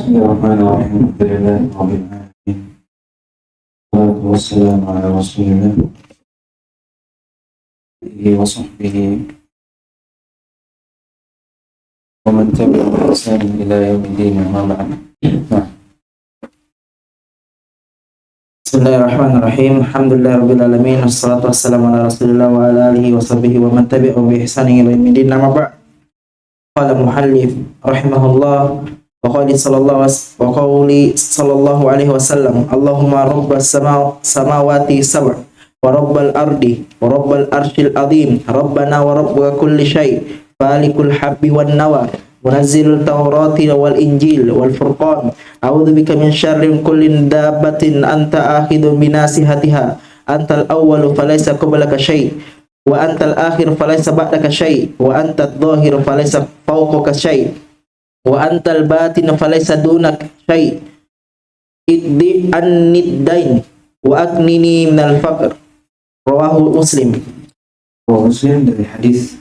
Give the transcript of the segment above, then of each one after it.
Bismillahirrahmanirrahim. Alhamdulillahi rabbil alamin. Wassalatu wassalamu ala Rasulillah wa sahbihi wa man tabi'ahum bi ihsan ila yaumiddin, amma ba'd. Bismillahirrahmanirrahim. Alhamdulillahi rabbil alamin. Wassalatu wassalamu ala Rasulillah wa ala alihi wa sahbihi wa man tabi'ahum bi ihsan ila yaumiddin, amma ba'd. Qala muhallif rahimahullah wa qawli sallallahu alaihi wasallam, Allahumma rabbas samawati sab'a wa rabbal ardi wa rabbal arshil azim, rabbana wa rabba kulli syai', falikul habbi wan nawa, munazzilul tawrati wal injil wal furqan, a'udzu bika min syarri kulli dabbatin anta akhidun binasihatiha, antal awwalu falaysa qablaka syai', wa antal akhir falaysa ba'daka syai', wa antad dhahir falaysa fawqaka syai', wa antal batin falaysa dunak syai', iddi an-niddain wa aknini minal faqr. Rawahu Muslim. Muslim dari hadis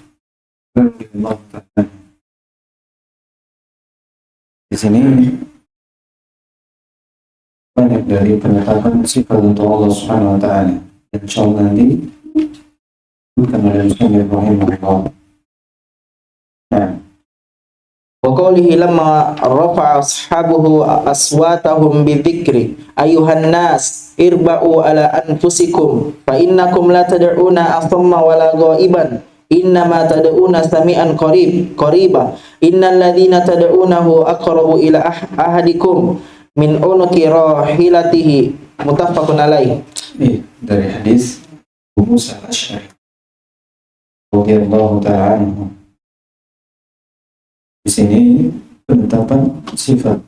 radhiyallahu ta'ala. Di sini banyak dari penetapan sifat untuk Allah Subhanahu wa taala. Insyaallah nanti bukan oleh Muslim rahimahullah. Wa qawlihi lamma rafa'a ashabuhu aswatahum bi dzikri ayuhan nas irba'u ala anfusikum fa innakum la tad'una asamma wala ghaiban innama tad'una sami'an qariba innal ladzina tad'unahu aqrabu ila ahadikum min unuqi rahilatihi, muttafaqun alaih. Dari hadis Abu Musa al-Asy'ari radhiyallahu ta'ala anhu. Di sini penetapan sifat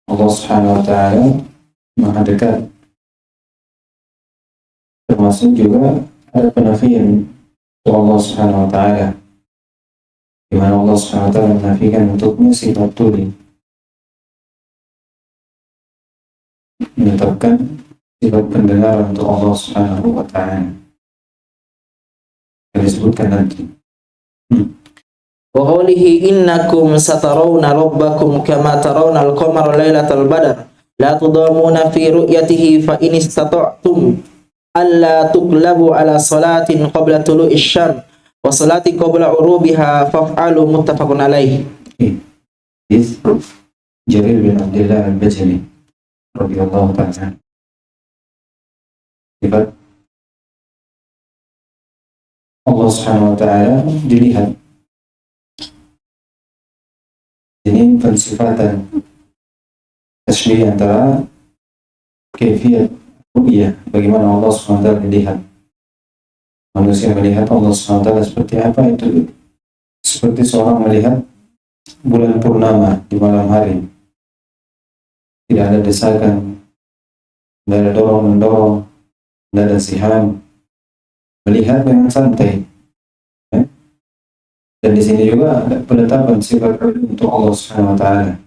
Allah Subhanahu wa taala Maha dekat. Termasuk juga ada penafian untuk Allah Subhanahu wa taala, di mana Allah Subhanahu wa taala menafikan untuknya sifat tuli, menetapkan sifat pendengaran untuk Allah Subhanahu wa taala yang disebutkan nanti. Wa qawlihi innakum satarawna rabbakum kama tarawna al-qamara lailatal badr la tudamuna fi ru'yatihi fa in istata'tum alla tuqlabu ala salatin qabla tulu'i syam wa salati qabla urubiha faf'alu, muttafaqun alaih. Jarir bin Abdullah al-Bajali radhiyallahu ta'ala. Sifat Allah Subhanahu wa taala dilihat. Ini pensifatan tasbih antara kaifiyat ru'yah, bagaimana Allah SWT dilihat. Manusia melihat Allah SWT seperti apa, itu seperti seorang melihat bulan purnama di malam hari. Tidak ada desakan, tidak ada dorong-mendorong, tidak ada ziham. Melihat dengan santai. Dan di sini juga ada penetapan sifat untuk Allah Subhanahu wa taala.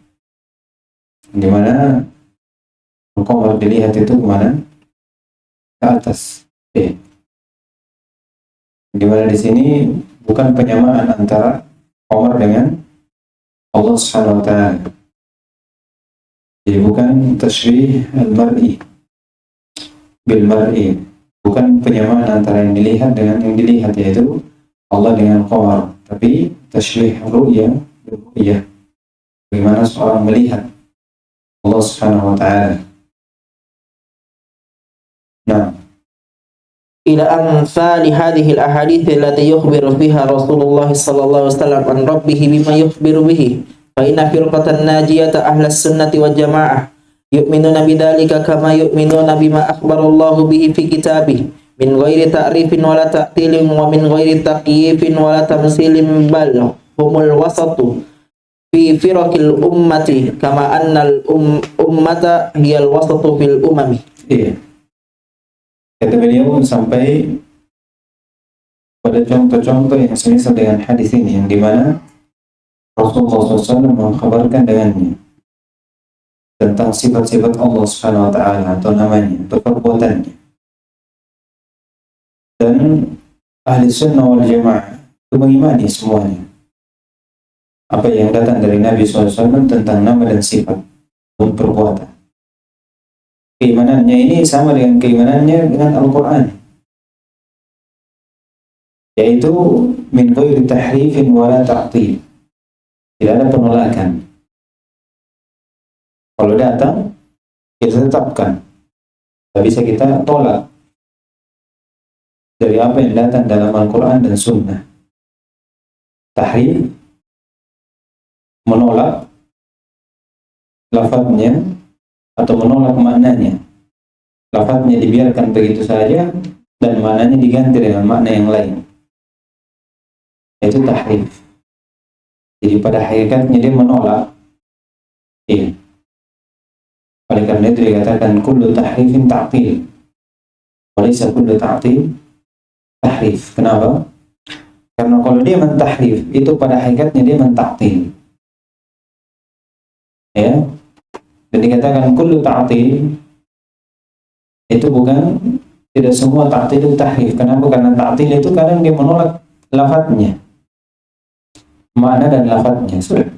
Di mana qamar dilihat itu kemana? Ke atas. Di mana di sini bukan penyamaan antara qamar dengan Allah Subhanahu wa taala. Jadi bukan tasybih al-mar'i bil mar'i. Bukan penyamaan antara yang dilihat dengan yang dilihat, yaitu Allah dengan qamar. Tapi tasybih ru'yah, bagaimana seorang melihat Allah Subhanahu wa taala. Nah, ila amsali hadhihi al-ahadits allati yukhbiru fiha Rasulullah sallallahu alaihi wasallam an rabbih bima yukhbiru bihi, fa inna firqatan najiyata ahlas sunnati wal jamaah yu'minuna bidzalika kama yu'minuna bima akhbarallahu bihi fi kitabih min ghairi ta'rifin wala ta'tilin wa min ghairi taqyifin wala tamsilin, bal humul wasatu fi firaqil ummati kama annal ummata hiyal wasatu fil umami. Iya. Kata beliau sampai pada contoh-contoh yang semisal dengan hadis ini, yang dimana Rasulullah SAW mengkhabarkan dengannya tentang sifat-sifat Allah Subhanahu wa taala atau namanya atau perbuatannya. Dan ahli sunnah wal jamaah itu mengimani semuanya. apa yang datang dari Nabi SAW tentang nama dan sifat dan perbuatan. Keimanannya ini sama dengan keimanannya dengan Al-Quran, yaitu min ghairi tahrifin wala ta'til. Tidak ada penolakan. Kalau datang, kita tetapkan. Tidak bisa kita tolak dari apa yang datang dalam Al-Quran dan Sunnah. Tahrif, menolak lafadznya atau menolak maknanya. Lafadznya dibiarkan begitu saja dan maknanya diganti dengan makna yang lain. Itu tahrif. Jadi pada hakikatnya dia menolak. Iya. Oleh karena itu dikatakan kullu tahrifin ta'til. Walaysa kullu ta'til tahrif. Kenapa? Karena kalau dia mentahrif, itu pada hakikatnya dia mentaktil. Ya. Dan dikatakan kullu ta'til, itu bukan, tidak semua ta'til itu tahrif. Kenapa? Karena ta'til itu kadang dia menolak lafadznya, makna dan lafadznya. Sudah.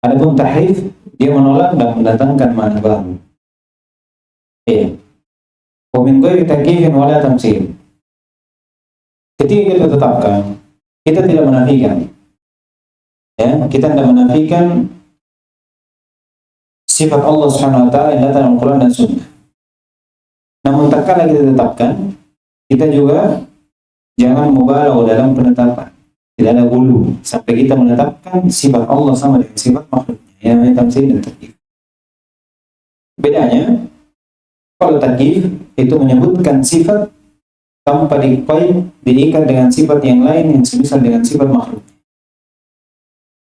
Adapun tahrif, dia menolak dan mendatangkan makna baru. Ya. Wa min ghairi takyifin wala tamtsil. Ketika kita tetapkan, kita tidak menafikan. Ya, kita tidak menafikan sifat Allah Subhanahu wa taala yang datang dalam Al-Quran dan Sunnah. Namun tatkala kita tetapkan, kita juga jangan mubalagh dalam penetapan. Tidak ada gulu sampai kita menetapkan sifat Allah sama dengan sifat makhluknya. Yang namanya tamtsil dan takyif. Bedanya, kalau takyif itu menyebutkan sifat tanpa diikat dengan sifat yang lain yang semisal dengan sifat makhluk.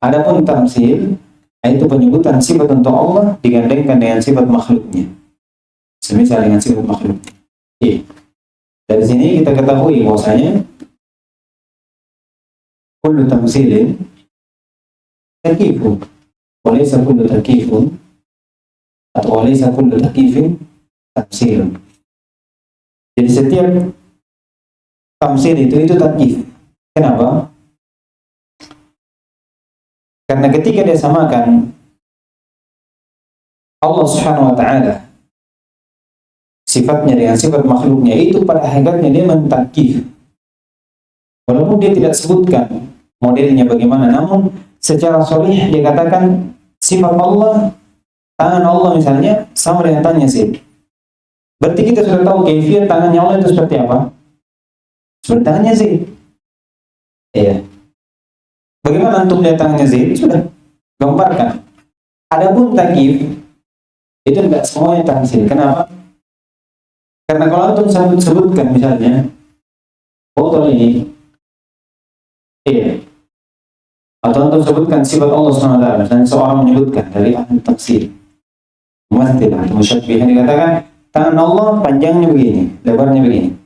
Adapun tamtsil, itu penyebutan sifat untuk Allah digandengkan dengan sifat makhluknya, semisal dengan sifat makhluk. Dari sini kita ketahui bahwasanya kullu tamtsilin takyifun, walaysa kullu takyifun atau walaysa kullu takyifin tamtsilun. Jadi setiap tamtsil itu takyif. Kenapa? Karena ketika dia samakan Allah Subhanahu wa taala sifatnya dengan sifat makhluknya, itu pada hakikatnya dia mentakyif. Walaupun dia tidak sebutkan modelnya bagaimana, namun secara sharih dia katakan sifat Allah, tangan Allah misalnya sama dengan tangannya sih. Berarti kita sudah tahu kaifiat tangannya Allah itu seperti apa? Seperti tangannya sih. Iya. Bagaimana untuk lihat tangannya Zaid? Sudah, gambarkan. Adapun takyif, itu tidak semuanya tamtsil. Kenapa? Karena kalau antum sebutkan misalnya botol ini, iya, atau antum sebutkan sifat Allah SWT, misalnya seorang menyebutkan dari ahli tafsir, mumatsilah atau musyabbihah, dikatakan tangan Allah panjangnya begini, lebarnya begini.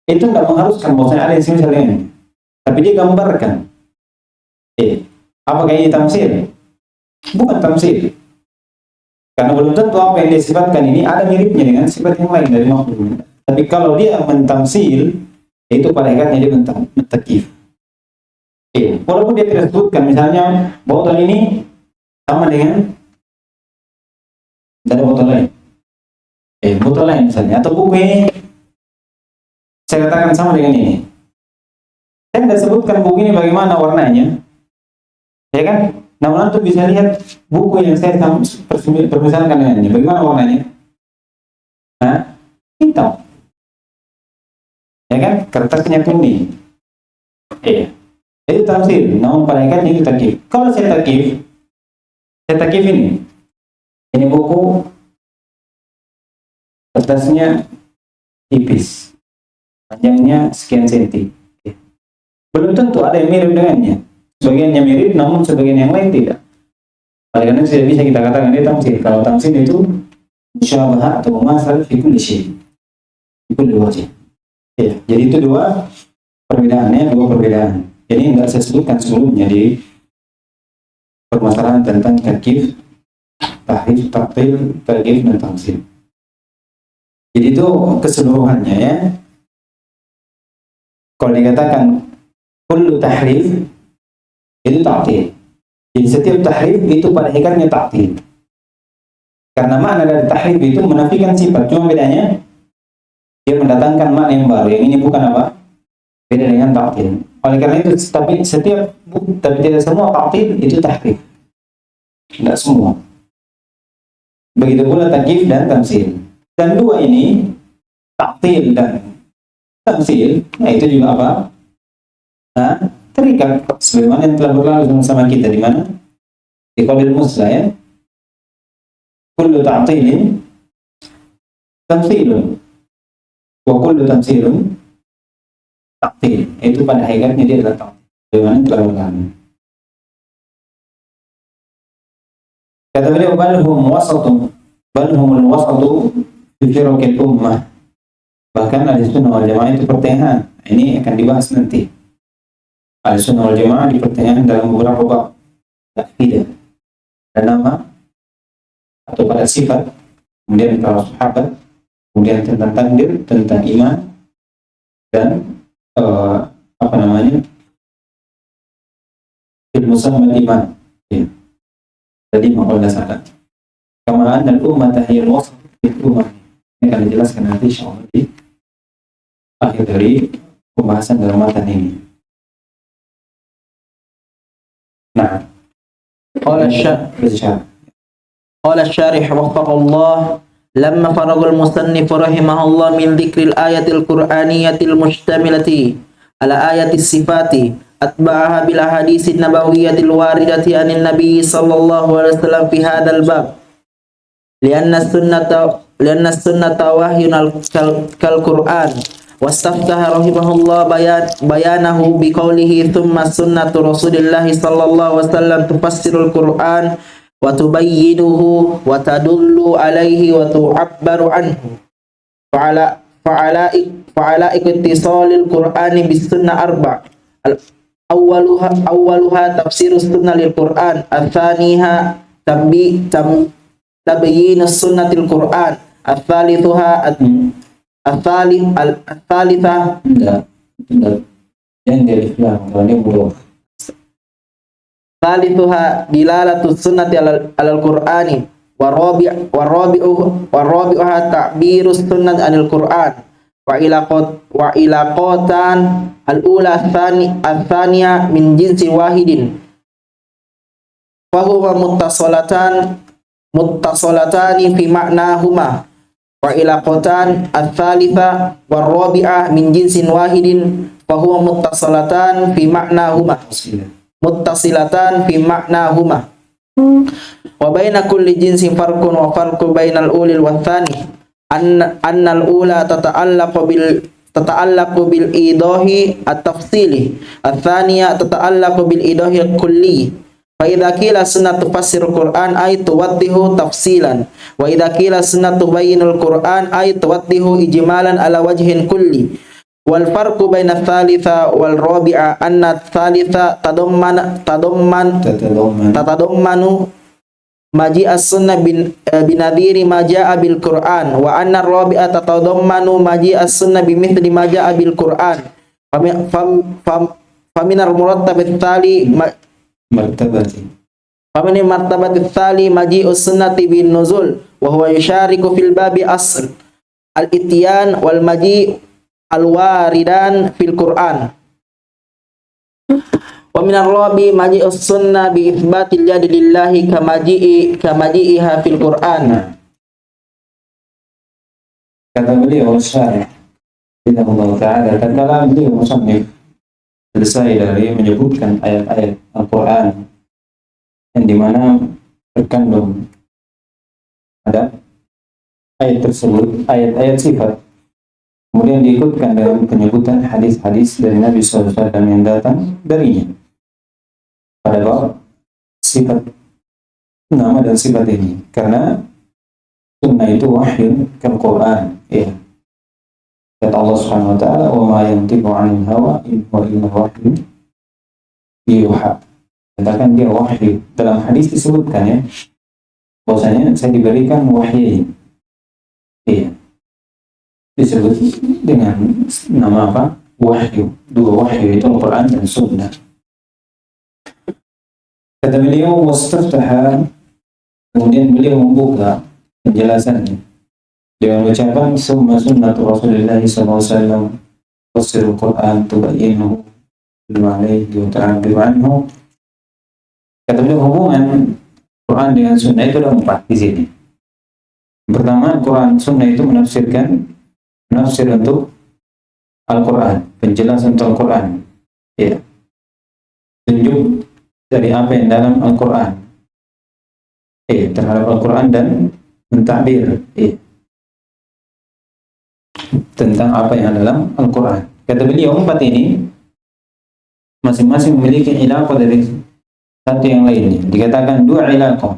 Itu tidak mengharuskan bahwasanya ada yang semisal dengan ini, tapi dia gambarkan. Apakah ini tamtsil? Bukan tamtsil. Karena belum tentu apa yang disifatkan ini ada miripnya dengan sifat yang lain dari makhluk. Tapi kalau dia mentamtsil, itu pada hakikatnya dia mentakyif. Walaupun dia tidak sebutkan, misalnya botol ini sama dengan dari botol lain. Botol lain misalnya, atau buku ini saya katakan sama dengan ini. Saya tidak sebutkan buku ini bagaimana warnanya, ya kan? Namun antum bisa lihat buku yang saya permisalkan dengan ini, bagaimana warnanya? Hitam, ya kan? Kertasnya kuning. Itu tamtsil. Namun pada hakikatnya itu takyif. Kalau saya takyif ini buku kertasnya tipis, panjangnya sekian senti. Belum tentu ada yang mirip dengannya. Sebagiannya mirip, namun sebagian yang lain tidak. Oleh karena itu tidak bisa kita katakan itu tamtsil. Kalau tamtsil itu musyabahah atau mumatsal fi kulli syai', fi kulli wajh. Jadi itu dua perbedaan. Jadi tidak saya sebutkan sebelumnya di permasalahan tentang takyif, tahrif, ta'til, takyif dan tamtsil. Jadi itu keseluruhannya ya. Kalau dikatakan kullu tahrif, itu ta'til. Jadi setiap tahrif itu pada hakikatnya ta'til. Karena makna dari tahrif itu menafikan sifat, cuma bedanya dia mendatangkan makna yang baru. Yang ini bukan apa? Beda dengan ta'til. Oleh karena itu, tapi tidak semua ta'til itu tahrif. Tidak semua. Begitu pula takyif dan tamsil. Dan dua ini, ta'til dan tamsil, nah itu juga apa? Nah, terikat sebagaimana yang telah berlalu sama-sama kita di mana? Di qaulul musla ya. Kullu ta'tilin tamsilun wa kullu tamsilun ta'til. Itu pada hakikatnya dia adalah ta'til. Sebagaimana yang telah berlalu. Kata beliau, bal humul wasatu fi firaqil ummah. Bahkan Ahlussunnah wal Jamaah itu pertengahan. Ini akan dibahas nanti. Ahlussunnah wal Jamaah di pertengahan dalam beberapa bab akidah dan nama atau pada sifat, kemudian para sahabat, kemudian tentang takdir, tentang iman, dan apa namanya, ilmu sama iman. Ya. Jadi makhluk dasar. Kama anna al-ummah tahiyal wasat fil ummah. Ini akan dijelaskan nanti insyaallah di akhir dari pembahasan dalam matan ini. Nah, قال الشارح وفق الله لما فرغ المصنف رحمه الله من ذكر الآية القرآنية المشتملة على آية الصفات أتبعها بالأحاديث النبوية الواردة عن النبي صلى الله عليه وسلم في هذا الباب لأن السنة وحي كالقرآن واستفتح رحمه الله بيانه بقوله ثم سنة رسول الله صلى الله عليه وسلم تفسر القرآن وتبينه وتدل عليه وتعبر عنه فعلى اتصال القرآن بالسنة أربع أولها تفسير السنة للقرآن الثانيها تبيين السنة القرآن ثالثها دلالة السنة على القرآن والرابعها تعبير السنة عن القرآن وعلاقتان الأولى الثانية من جنس واحد فهما متصلتان في معناهما وعلاقتان الثالثة والرابعة من جنس واحد فهو متصلتان في معناهما وبين كل جنس فرق وفرق بين الأولى والثاني أن الأولى تتعلق بالإيضاح التفصيلي الثانية تتعلق بالإيضاح الكلي فإذا قيل السنة تفسر القرآن أي توضح تفصيلا وإذا قيل السنة تبين القرآن أي توضح إجمالا على وجه كلي والفرق بين الثالثة والرابعة أن الثالثة تتضمن مجيء السنة بنظير ما جاء بالقرآن وأن الرابعة تتضمن مجيء السنة بمثل ما جاء بالقرآن فمن المرتب التالي فمن المرتبة التالي مجيء السنة بالنزول وهو يشارك في الباب أصل الإتيان والمجيء الواردان في القرآن ومن الرابع مجيء السنة بإثبات اليد لله كمجيئها في القرآن. Kata beliau Syarih Allah Ta'ala, tatkala beliau musannif selesai dari menyebutkan ayat-ayat Al-Quran yang dimana terkandung ada ayat tersebut, ayat-ayat sifat, kemudian diikutkan dengan penyebutan hadis-hadis dari Nabi SAW yang datang darinya pada bab sifat nama dan sifat ini, karena sunnah itu wahyu Al-Quran, ya. Kata Allah Subhanahu Wa Taala, "Wa ma yantiqu 'anil hawa in huwa illa wahyu yuha." Katakan dia wahyu. Dalam hadis disebutkan ya, bahwasanya saya diberikan wahyu. Iya. Disebut dengan nama apa? Wahyu. Dua wahyu itu Al-Quran dan Sunnah. Kata beliau, wastaftaha, kemudian beliau membuka penjelasannya dengan ucapan summa sunnatu Rasulullah SAW tafsirul Quran tubayyinu bima alaihi wa ta'abiru anhu. Kata beliau, hubungan Quran dengan sunnah itu ada 4 di sini. Pertama, Quran sunnah itu menafsir untuk Al-Quran, penjelasan untuk Al-Quran, ya, tunjuk dari apa yang dalam Al-Quran, terhadap Al-Quran, dan mentakbir tentang apa yang dalam Al-Quran. Kata beliau, 4 ini masing-masing memiliki ilaqah dari satu yang lainnya. Dikatakan 2 ilaqah,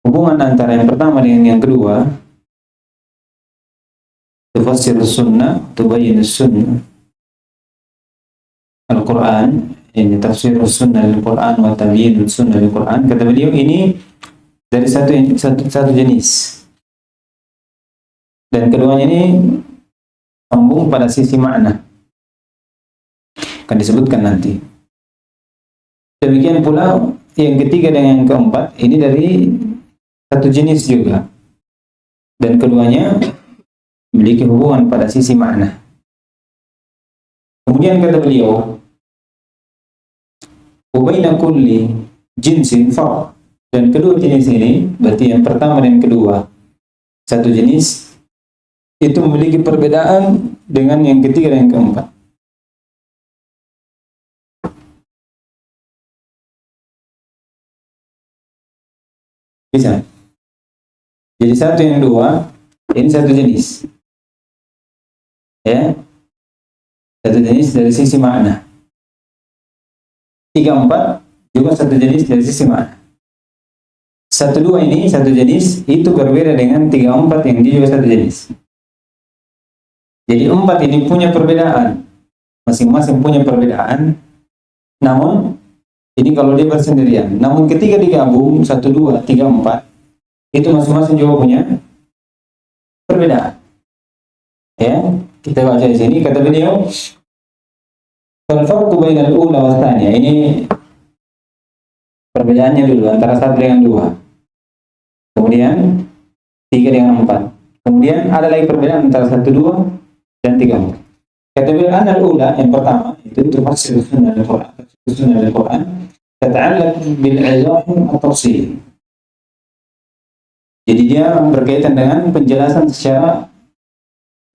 hubungan antara yang pertama dengan yang kedua. Tufassir sunnah, tubayyin sunnah Al-Quran, ini tafsir sunnah Al-Quran wa tabyin sunnah Al-Quran. Kata beliau, ini dari satu jenis, dan keduanya ini sambung pada sisi makna, akan disebutkan nanti. Demikian pula yang ketiga dan yang keempat, ini dari satu jenis juga, dan keduanya memiliki hubungan pada sisi makna. Kemudian kata beliau, ubaina kulli jinsin farq, dan kedua jenis ini, berarti yang pertama dan kedua, satu jenis, itu memiliki perbedaan dengan yang ketiga dan yang keempat. Bisa. Jadi satu yang dua, ini satu jenis, ya, satu jenis dari sisi makna. 3, 4 juga satu jenis dari sisi makna. 1, 2 ini satu jenis, itu berbeda dengan 3, 4 yang dia juga satu jenis. Jadi 4 ini punya perbedaan, masing-masing punya perbedaan, namun ini kalau dia bersendirian. Namun ketika digabung 1, 2, 3, 4, itu masing-masing juga punya perbedaan. Ya, kita baca di sini, kata beliau, al-farqu bainal ula wa tsaniyah. Ini perbedaannya dulu antara 1 dengan 2. Kemudian 3 dengan 4. Kemudian ada lagi perbedaan antara 1, 2 dan 3, 4. Kata beliau, anal ula, yang pertama itu tafsir sunnah Al-Quran. Sunnah Al-Quran tata'allaq bil idah at-tafsil. Jadi dia berkaitan dengan penjelasan secara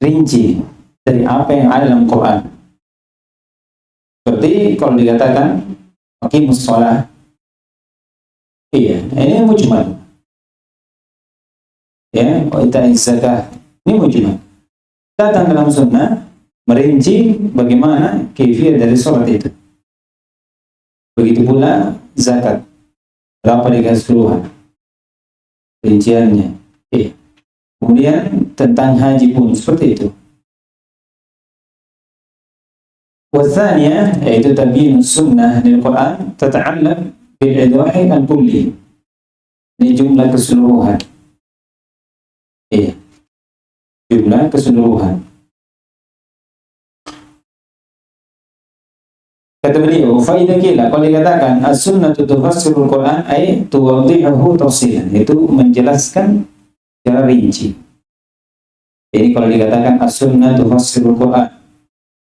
rinci dari apa yang ada dalam Quran. Seperti kalau dikatakan aqimus shalah, ini mujmal. Ya, wa ita'iz zakah, ini mujmal. Datang dalam sunnah merinci bagaimana kaifiyah dari sholat itu. Begitu pula zakat, berapa dikeseluruhan rinciannya. Kemudian tentang haji pun seperti itu. Wasanya, yaitu tabyin sunnah di Al-Quran, tata'allaq bil idahi al-kulli, ini jumlah keseluruhan. Jumlah keseluruhan. Kata beliau, faidah kila, kalau dikatakan as-sunnah tufassirul Quran, ay tuwaddihuhu tafsilan, itu menjelaskan secara rinci. Jadi kalau dikatakan as-sunnah tufassirul Quran,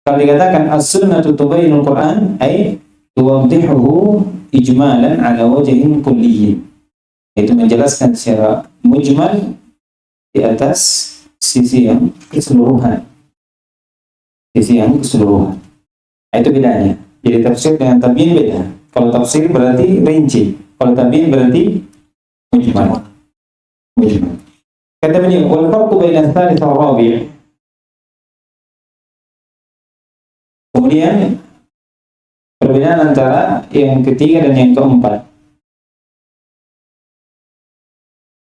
kalau dikatakan as-sunnah tubayyinul Quran, ay tuwaddihuhu ijmalan ala wajhin kulliyyin, itu menjelaskan secara mujmal di atas sisi yang keseluruhan. Sisi yang keseluruhan. Itu bedanya. Jadi tafsir dengan tabyin beda. Kalau tafsir berarti rinci, kalau tabyin berarti mujmal. Kata beliau, wal farqu baina ats-tsalits wal rabi'. Kemudian perbedaan antara yang ketiga dan yang keempat.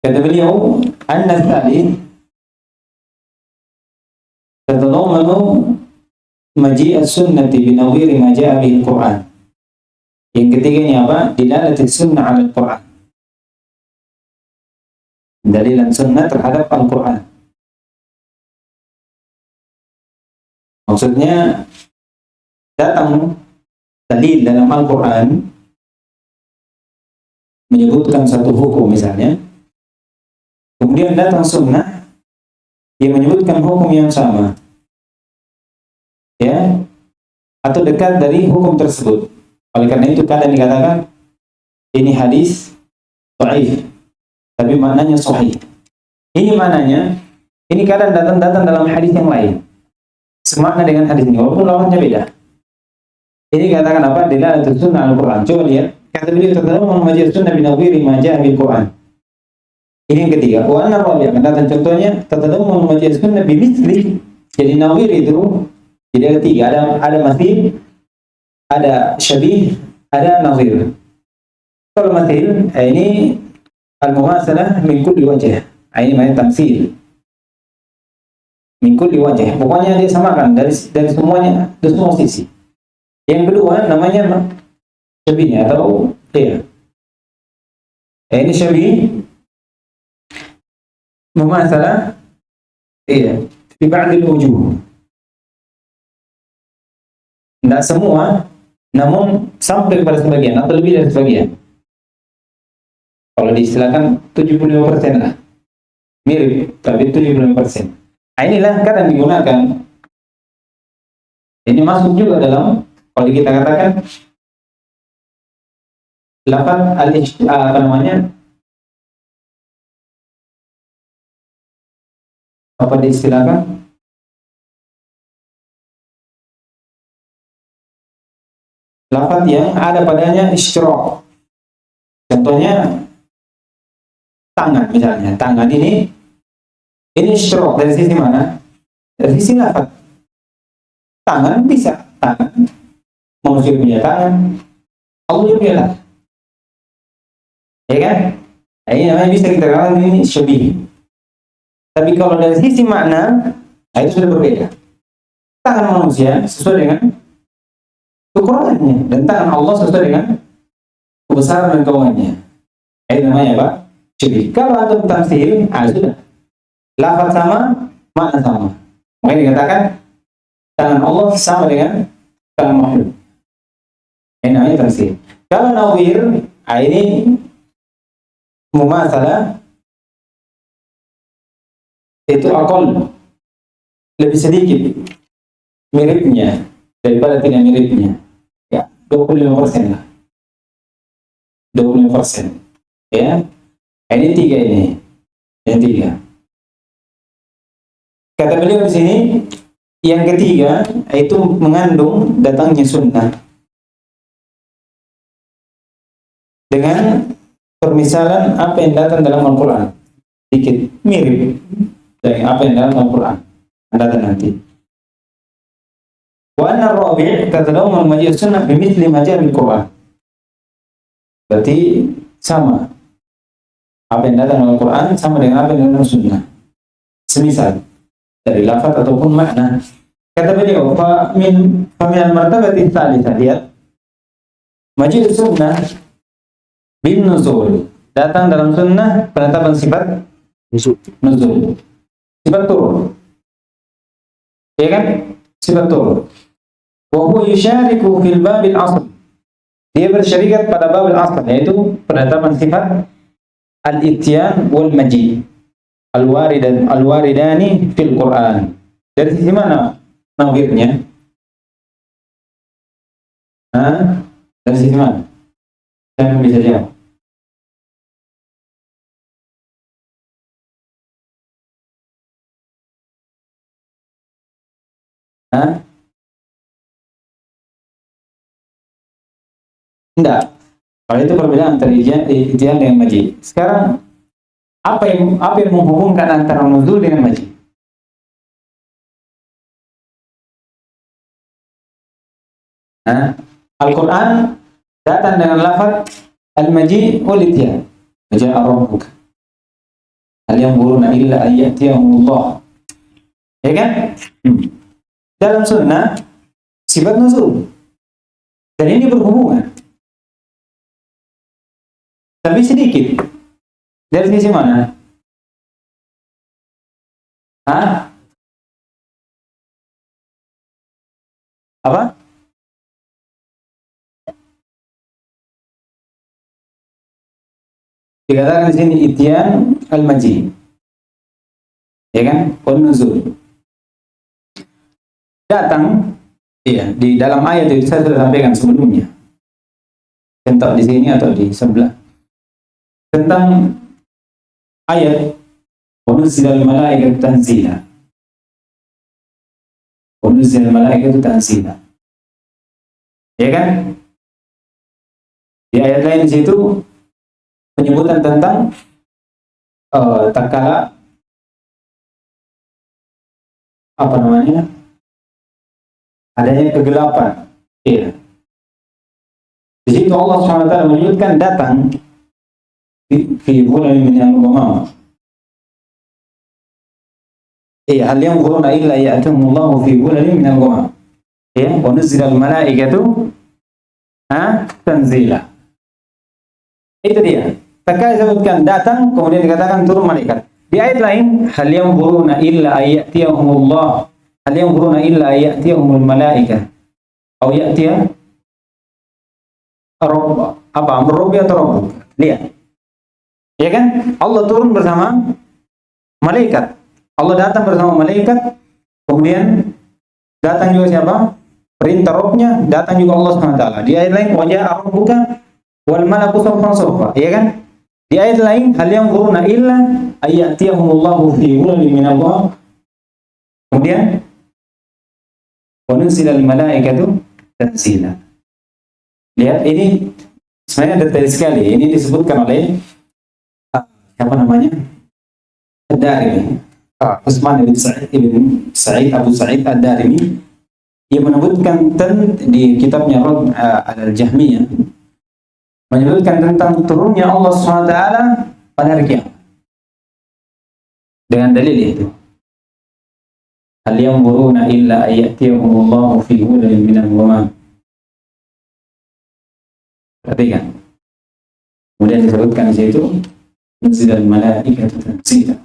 Kata beliau, anna ats-tsalits tatadammanu maji' as-sunnati binawwiri ma ja'a bihi al-Qur'an. Yang ketiganya apa? Dilalatis sunnah 'ala al-Qur'an. Dalilan sunnah terhadap Al-Qur'an. Maksudnya datang dalil dalam Al-Qur'an menyebutkan satu hukum misalnya, kemudian datang sunnah yang menyebutkan hukum yang sama, ya, atau dekat dari hukum tersebut. Oleh karena itu kadang dikatakan ini hadis dhaif, tapi maknanya sahih. Ini maknanya, ini kadang datang dalam hadis yang lain, semakna dengan hadis ini, walaupun lawannya beda. Ini katakan apa? Dilalatul sunnah al-Quran. Coba lihat, kata beliau terdalam majid sunnah binawiri majah bil Quran. Ini yang ketiga. Wa anna rabi' akan datang contohnya terdalam majid sunnah bimithli. Jadi nawir itu jadi ada tiga, ada mathil, ada syabih, ada nazir. Kalau mathil, ini al-mumasalah min kulli wajh. Ini namanya tamsil. Min kulli wajh. Pokoknya dia samakan dari semuanya, dari semua sisi. Yang kedua namanya syabih atau ya. Ini syabih mumasalah iya fi ba'd al-wujuh. Tidak semua, namun sampai kepada sebagian atau lebih dari sebagian. Kalau diistilahkan 75% lah. Mirip, tapi 75%. Nah, inilah kadang digunakan. Ini masuk juga dalam, kalau kita katakan lafaz apa namanya? Apa diistilahkan? Lafaz yang ada padanya isyrak. Contohnya tangan misalnya. Tangan ini isyrak dari sisi mana? Dari sisi lafaz. Tangan bisa, tangan. Manusia punya tangan, Allah punya tangan. Ya kan? Nah, ini namanya bisa kita katakan ini syabih. Tapi kalau dari sisi makna, nah itu sudah berbeda. Tangan manusia sesuai dengan ukurannya, dan tangan Allah sesuai dengan kebesaran dan keuangannya. Ini namanya apa? Syabih. Kalau antum tamsil, sudah. Lafaz sama, makna sama. Makanya dikatakan tangan Allah sama dengan tangan makhluk. Ini namanya tamsil. Kalau nawir, ini mumasalah itu akal lebih sedikit miripnya daripada tidak miripnya. Ya, 25% lah. 25%. Ya. Ini tiga ini. Yang tiga. Kata beliau di sini, yang ketiga itu mengandung datangnya sunnah dengan permisalan apa yang datang dalam Al-Quran. Sedikit mirip dengan apa yang dalam Al-Quran. Datang nanti. Wa anna ar-rabi' tatadawwam al-majid sunnah bimithli majal al-Quran. Berarti sama. Apa yang datang dalam Al-Quran sama dengan apa yang dalam sunnah. Semisal dari lafaz ataupun makna. Kata beliau, fa min al-martabati tsalitsah, lihat. Majid sunnah bin nuzul. Datang dalam sunnah penetapan sifat nuzul. Sifat turun. Ya kan? Sifat turun. Wa huwa yusyariku fil babil asl. Dia bersyarikat pada bab al-asl, yaitu penetapan sifat al-ityan wal maji. Al-waridani fil Quran. Dari sisi mana nawirnya? Dari sisi mana? Saya bisa jawab. Enggak. Kalau itu perbedaan antara ityan dengan maji. Sekarang apa yang menghubungkan antara nuzul dengan maji? Al-Quran datang dengan lafaz al-maji wal ityan. Ja'a rabbuka. Hal yanzuruna illa an ya'tiyahumullah. Ya kan? Dalam sunnah sifat nuzul. Dan ini berhubungan. Tapi sedikit. Dari sisi mana? Apa? Dikatakan di sini ityan al-maji. Ya kan? Nuzul. Datang, iya, di dalam ayat itu saya sudah sampaikan sebelumnya. Entah di sini atau di sebelah. Tentang ayat Nuzilal malaikatu tanzila. Nuzilal malaikatu tanzila. Ya kan? Di ayat lain di situ penyebutan tentang tatkala apa namanya? Adanya kegelapan. Iya. Di situ Allah SWT menyebutkan datang fi bulan min al-ghamam. Iya, hal yanzuruna illa ya'tumullahu fi bulan min al-ghamam. Ya, wa nuzila al-malaikatu tanzila. Itu dia. Tatkala disebutkan datang, kemudian dikatakan turun malaikat. Di ayat lain, hal yanzuruna illa ayyatiyahumullah, hal yanzuruna illa ayyatiyahumul malaika, atau ya'tiya Rabb, apa amr Rabbi atau Rabbuk. Lihat. Ya kan? Allah turun bersama malaikat. Allah datang bersama malaikat, kemudian datang juga siapa? Perintah Rabbnya, datang juga Allah SWT. Di ayat lain, wajah Rabbuka wal malaku saffan saffa, ya kan? Di ayat lain, hal yanzuruna illa ayyatiyahumullahu fi ghulamin min Allah. Kemudian wa nuzila al malaikatu tanzila. Lihat, ini sebenarnya detail sekali. Ini disebutkan oleh siapa namanya? Ad-Darimi. Utsman bin Sa'id Abu Sa'id Ad-Darimi. Dia menyebutkan di kitabnya Radd al-Jahmiyah, menyebutkan tentang turunnya Allah SWT pada hari kiamat. Dengan dalil itu. Hal yanzuruna illa ayyatiyahumullahu fi ghulamin min al-ghamam. Perhatikan. Kemudian disebutkan di situ nuzilal malaikatu tanzila.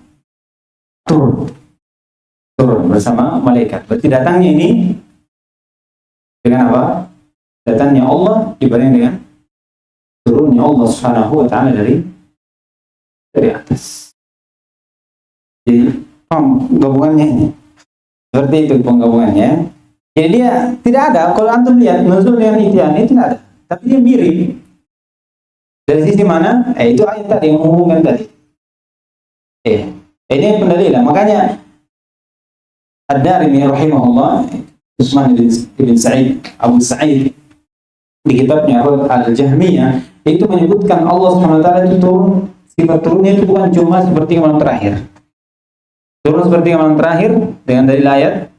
Turun bersama malaikat. Berarti datangnya ini dengan apa? Datangnya Allah dibanding dengan turunnya Allah Subhanahu wa taala dari atas. Jadi gabungannya ini. Seperti itu penggabungannya. Jadi dia tidak ada, kalau antum lihat nuzul dengan ityan itu tidak ada. Tapi dia mirip. Dari sisi mana? Itu ayat tadi yang menghubungkan tadi. Ini pendalilan. Makanya Ad-Darimi rahimahullah, Utsman bin Sa'id Abu Sa'id, di kitabnya Al-Jahmiyah, itu menyebutkan Allah SWT itu turun, sifat turunnya itu bukan cuma seperti malam terakhir. Turun seperti malam terakhir dengan dalil ayat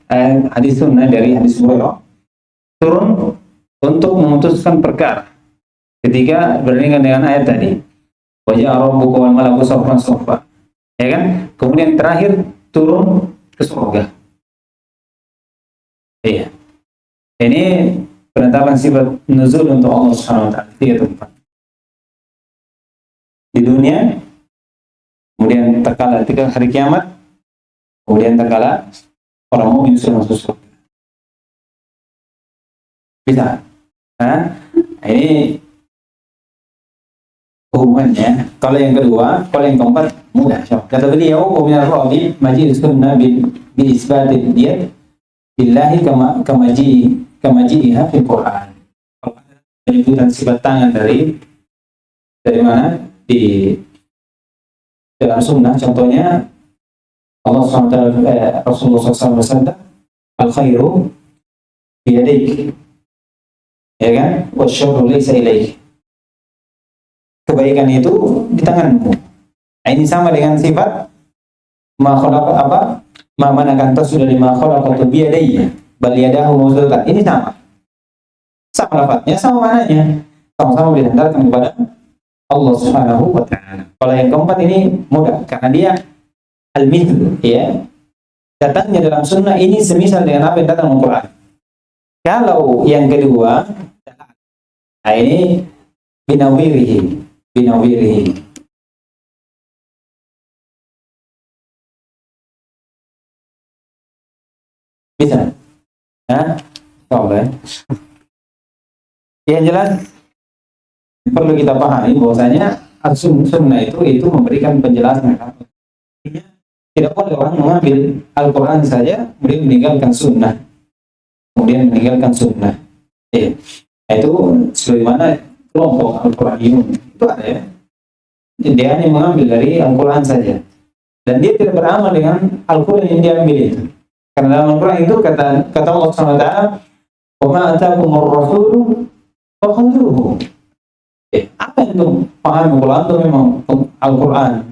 hadis sunnah dari hadis Hurairah. Turun untuk memutuskan perkara. Ketika berbandingan dengan ayat tadi, wajah Rabbuka wal malaku saffan saffa. Ya kan? Kemudian terakhir turun ke surga. Iya. Ini penetapan sifat nuzul untuk Allah Subhanahu wa taala. 3 tempat. Di dunia, kemudian tatkala ketika hari kiamat, kemudian tatkala orang mukmin sudah masuk surga. Bisa. Ini hubungannya. Kalau yang kedua, kalau yang keempat mudah. Kata beliau, "Wa min ar-rabi majid sunnah bi isbatil diyat billahi kamajiha fil Quran." Penyebutan sifat tangan dari mana? Di dalam sunnah, contohnya Allah SWT, Rasulullah SAW bersabda, "Al-khairu biyadayk." Ya kan? "Wasyarru laysa ilaik." Kebaikan itu di tanganmu. Nah, ini sama dengan sifat ma khalaqa apa? Ma manakan sudah lima khalaqatu bi yadayya bal yadahu mawsudatan. Ini sama. Sama lafadznya, sama maknanya. Sama-sama dihantarkan kepada Allah Subhanahu wa taala. Kalau yang keempat ini mudah karena dia al-mithl, ya. Datangnya dalam sunnah ini semisal dengan apa yang datang dalam Quran. Kalau yang kedua, nah ini binawirihi. Bisa? Boleh. Yang jelas perlu kita pahami bahwasanya sunnah itu memberikan penjelasan. Artinya, tidak boleh orang mengambil Al-Quran saja kemudian meninggalkan sunnah. Ya. Itu sebagaimana kelompok Al-Quraniyun itu ada ya. Dia hanya mengambil dari Al-Quran saja dan dia tidak beramal dengan Al-Quran yang dia ambil itu. Karena dalam Al-Quran itu kata Allah SWT, "Wa ma atakumur rasulu fakhudhuhu." Apa itu paham kalau antum memang Al-Quran?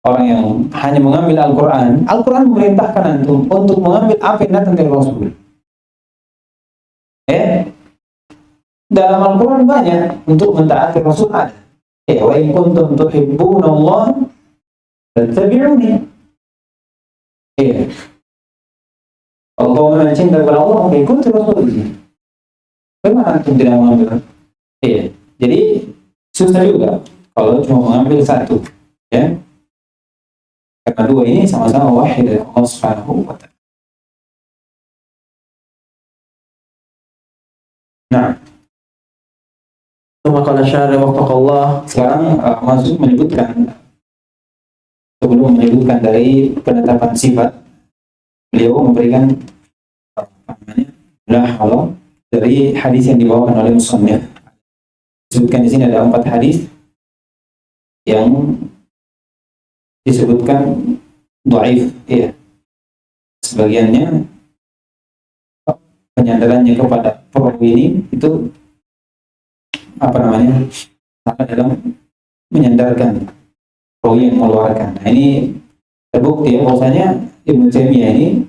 Orang yang hanya mengambil Al-Quran memerintahkan antum untuk mengambil apa yang datang dari Rasul. Dalam Al-Quran banyak untuk mentaati Rasul ada. Wa in kuntum tuhibbunallaha fattabi'uni. Kalau kau memang cinta kepada Allah, maka ikuti Rasul. Bagaimana antum tidak mengambil? Jadi susah juga kalau cuma mengambil satu, ya. Karena dua ini sama-sama wahid dari Allah Subhanahu wa Ta'ala. Nah, Qala syarih wafaqallah. sekarang masuk menyebutkan, sebelum menyebutkan dari penetapan sifat, beliau memberikan halo dari hadis yang dibawakan oleh musannif. Disebutkan di sini ada 4 hadis yang disebutkan dhaif, ya. Sebagiannya penyandarannya kepada perawi ini itu salah dalam menyandarkan perawi yang mengeluarkan. Nah, ini terbukti ya bahwasanya Ibnu Taimiyah ini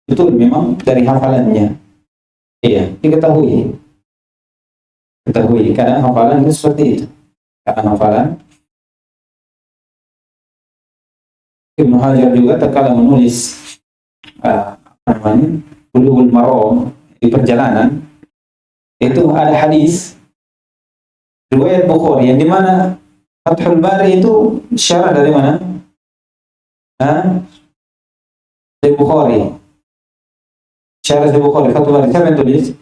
betul memang dari hafalannya. Diketahui karena hafalan itu seperti itu. Karena hafalan Ibnu Hajar juga terkadang menulis Bulughul Maram di perjalanan, itu ada hadis riwayat Bukhari yang dimana Fathul Bari itu syarah dari mana? Dari Bukhari. Syarah dari Bukhari, Fathul Bari siapa yang tulis?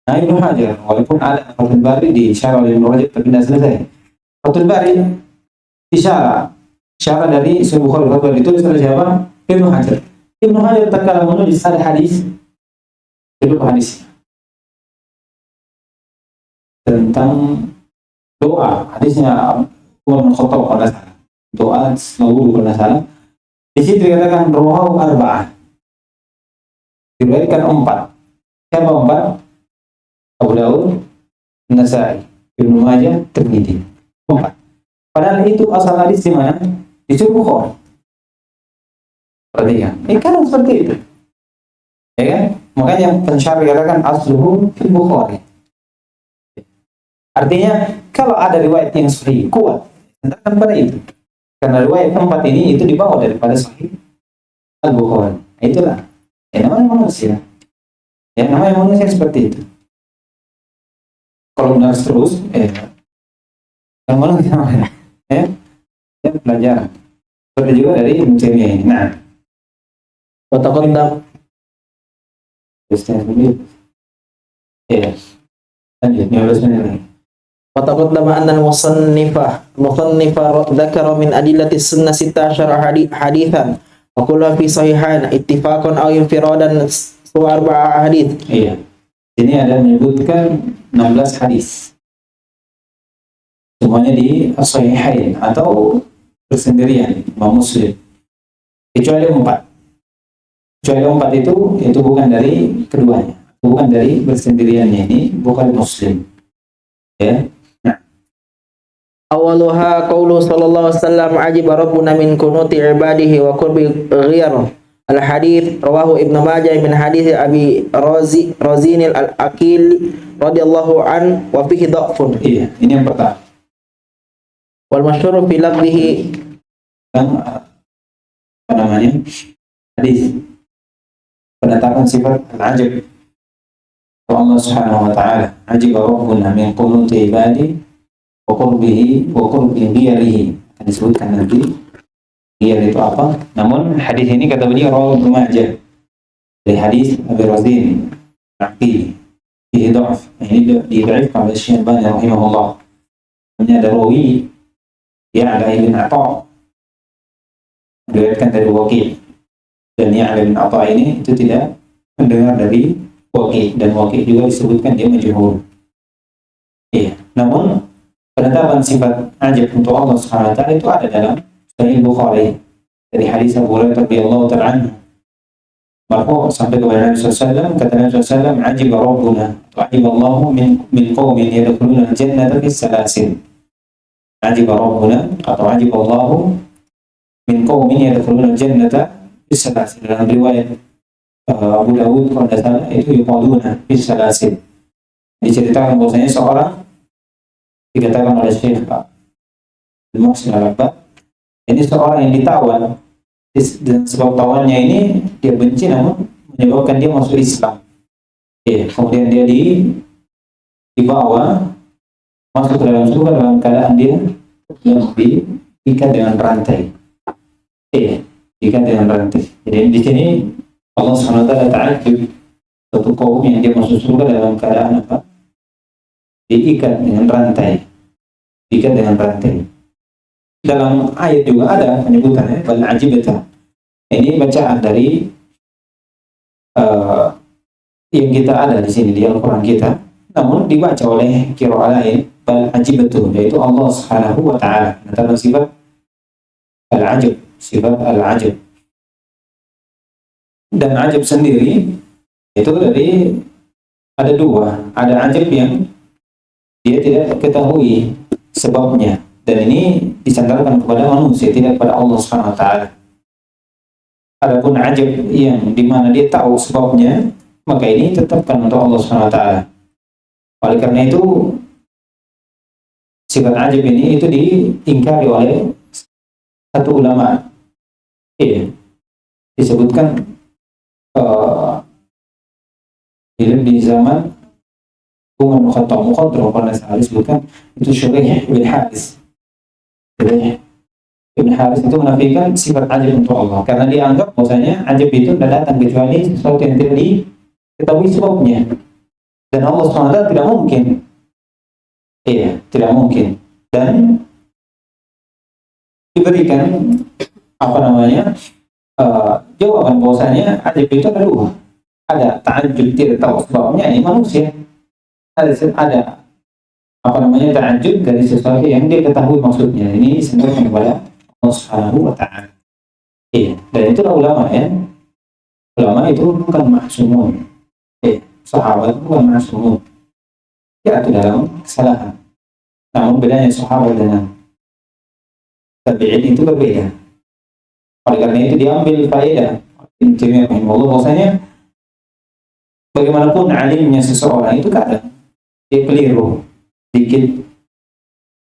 Ibnu Hajar. Walaupun ada Fathul Bari di syarah oleh Ibnu Rajab tapi tidak selesai. Fathul Bari di syarah dari Sahih Bukhari, Fathul Bari ditulis oleh siapa? Ibnu Hajar. Ibnu Hajar terkadang menulis ada hadis, itu hadis tentang doa, hadisnya Umar bin Khattab kalau salah, doa selalu kalau salah. Di situ dikatakan rawahu arba'ah, diriwayatkan 4. Siapa 4? Abu Daud, Nasai, Ibnu Majah, Tirmidzi. 4. Padahal itu asal hadis di mana? Di Sahih Bukhari. Perhatikan, kan seperti itu, ya kan? Makanya pensyarah katakan asluhu fil Bukhari. Artinya kalau ada riwayat yang sahih kuat, tentang pada itu. Karena riwayat 4 ini itu dibawa daripada Sahih Al-Bukhari. Itulah namanya manusia. Namanya manusia seperti itu. Kalau benar terus, yang manusia namanya, pelajaran. Seperti juga dari Ibnu Taimiyah ini. Nah, Wataqaddam lanjut 15 menit lagi. وتقدم أن المصنف ذكر من أدلة السنة 16 حديثا وكلها في صحيحين اتفاقا أو انفرادا سوى 4 حديث. Ini ada menyebutkan 16 hadis. Semuanya di Sahihain atau bersendirian Imam Muslim. Kecuali 4. Kecuali 4 itu bukan dari keduanya. Bukan dari bersendiriannya, ini bukan Muslim. Ya. Awaluha qaulu sallallahu alaihi wasallam ajiba rabbuna min kunuti ibadihi wa qurbi ghiyar. Al hadits rawahu Ibnu Majah min hadits Abi Razin al-Aqil radhiyallahu an wa fihi dha'fun. Ini yang pertama. Wal masyhur fi lafzihi hadis penetapan sifat al-ajab Allah Subhanahu wa ta'ala. Ajiba rabbuna min kunuti ibadihi wa qurbi ghiyarihi. Akan disebutkan nanti ghiyar itu apa. Namun hadis ini kata beliau rawahu Ibnu Majah dari hadis Abi Razin al-Aqil fihi dha'f. Ini didhaifkan oleh Syekh Albani rahimahullah. Namanya Darawi, Ya'la bin Atha, meriwayatkan dari Waqi'. Dan Ya'la bin Atha ini itu tidak mendengar dari Waqi', dan Waqi' juga disebutkan dia majhul. Iya. Namun penetapan sifat ajab untuk Allah Subhanahu wa taala itu ada dalam Sahih Bukhari dari hadis Abu Hurairah radhiyallahu ta'ala anhu. Marfu' sampai kepada Nabi SAW, kata Nabi SAW, "Ajib Rabbuna, ajib Allahu min qaumin yadkhuluna al-jannata fi salasil." Ajib Rabbuna atau ajib Allahu min qaumin yadkhuluna al-jannata fi salasil. Dalam riwayat Abu Dawud kalau tidak salah itu yuqaluna fi salasil. Diceritakan bahwasanya seorang, dikatakan oleh Syekh Al-Muhsin Al-Abbad, ini seorang yang ditawan, dan sebab tawannya ini dia benci namun menyebabkan dia masuk Islam. Kemudian dia dibawa masuk ke dalam surga dalam keadaan dia yang diikat dengan rantai. Diikat dengan rantai. Jadi di sini Allah Subhanahu wa taala ta'ajub satu kaum yang dia masuk surga dalam keadaan apa? Diikat dengan rantai. Diikat dengan rantai. Dalam ayat juga ada penyebutannya bal ajibata. Ini bacaan dari yang kita ada di sini di Al-Qur'an kita, namun dibaca oleh qiraah lain bal ajibatu, yaitu Allah Subhanahu wa taala. Tentang sifat al-ajab, sifat al-ajab. Dan ajab sendiri itu dari ada dua, ada ajab yang dia tidak ketahui sebabnya, dan ini disandarkan kepada manusia, tidak kepada Allah Subhanahu wa taala. Adapun ajab yang dimana dia tahu sebabnya, maka ini tetapkan untuk Allah Subhanahu wa taala. Oleh karena itu sifat ajab ini itu diingkari oleh satu ulama. Disebutkan di zaman Umar bin Khattab pada saat disebutkan itu Syuraih bin Haris. Ibn Haris itu menafikan sifat ajab untuk Allah karena dianggap bahwasanya ajab itu tidak datang kecuali sesuatu yang tidak diketahui sebabnya, dan Allah SWT tidak mungkin, tidak mungkin, dan diberikan jawaban bahwasanya ajab itu ada dua, ada ta'ajub tidak tahu sebabnya, ini manusia, ada ta'ajub dari sesuatu yang dia ketahui maksudnya, ini sebenarnya kepada Allah Subhanahu wa ta'ala. Dan itulah ulama ya. Ulama itu bukan ma'sumun. Sahabat bukan ma'sumun. Jatuh dalam kesalahan. Namun bedanya sahabat dengan tabi'in itu berbeda. Oleh karena itu diambil faedah Ibnu Taimiyah rahimahullah bahwasanya bagaimanapun alimnya seseorang itu kadang dia keliru dikit,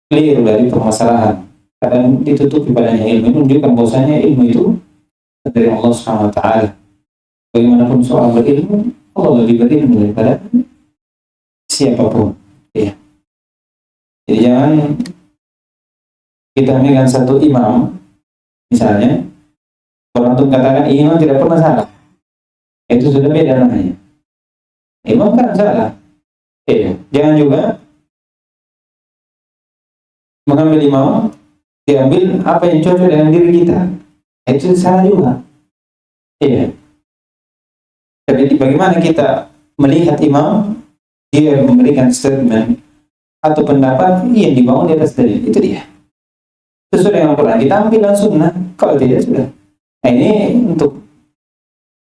keliru dari permasalahan, kadang ditutupi padanya ilmu, menunjukkan bahwasanya ilmu itu dari Allah Subhanahu wa taala. Bagaimanapun seorang berilmu, Allah lebih berilmu daripada siapapun. Jadi jangan kita dengan satu imam, misalnya orang itu katakan imam tidak pernah salah, itu sudah beda namanya. Imam kan salah. Jangan juga mengambil imam, diambil apa yang cocok dengan diri kita, itu salah juga. Tapi bagaimana kita melihat imam, dia memberikan statement atau pendapat yang dibangun di atas dalil, itu dia. Sesuai dengan Al-Quran, kita ambil langsung, kalau tidak sudah. Ini untuk